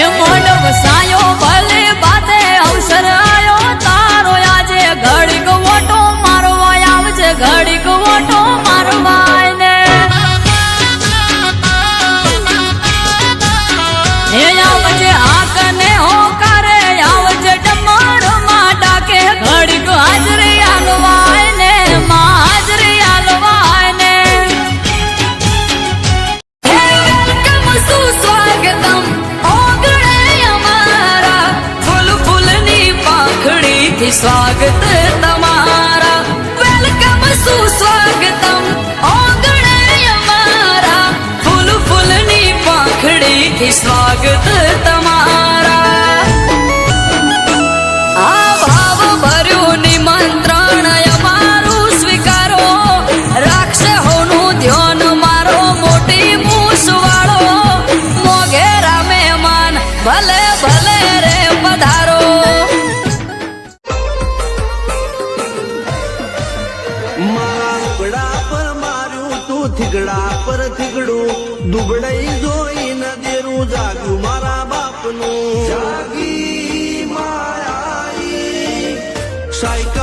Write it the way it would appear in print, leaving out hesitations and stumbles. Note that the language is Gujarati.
હે મોડવ સાયો ભલે બાતે અવસર આયો તારો આજે ઘડીક ઓટો મારવા આવજે ઘડીક ઓટો મારવા ને હે આવજે આકને હોકારે આવજે ડમણ માં ડાકે ઘડીક હાજરી આલવાય ને માં હાજરી આલવાય ને વેલકમ સુસ્વાગતમ સ્વાગત તમારા વેલકમ સુસ્વાગતમ ઓગણે અમારા ફૂલ ફૂલની પાંખડીથી સ્વાગત તમારા આ ભાવ ભર્યું નિમંત્રણ અમારું સ્વીકારો રાખશે હોનું ધ્યાન મારો મોટી મૂસવાળો મોઘેરા મહેમાન ભલે ભલે રે પધારો થીગડા પર થીગડું દુબળાઈ જોઈને દેરું જાગ્યું મારા બાપનું જાગી માયા સાયકલ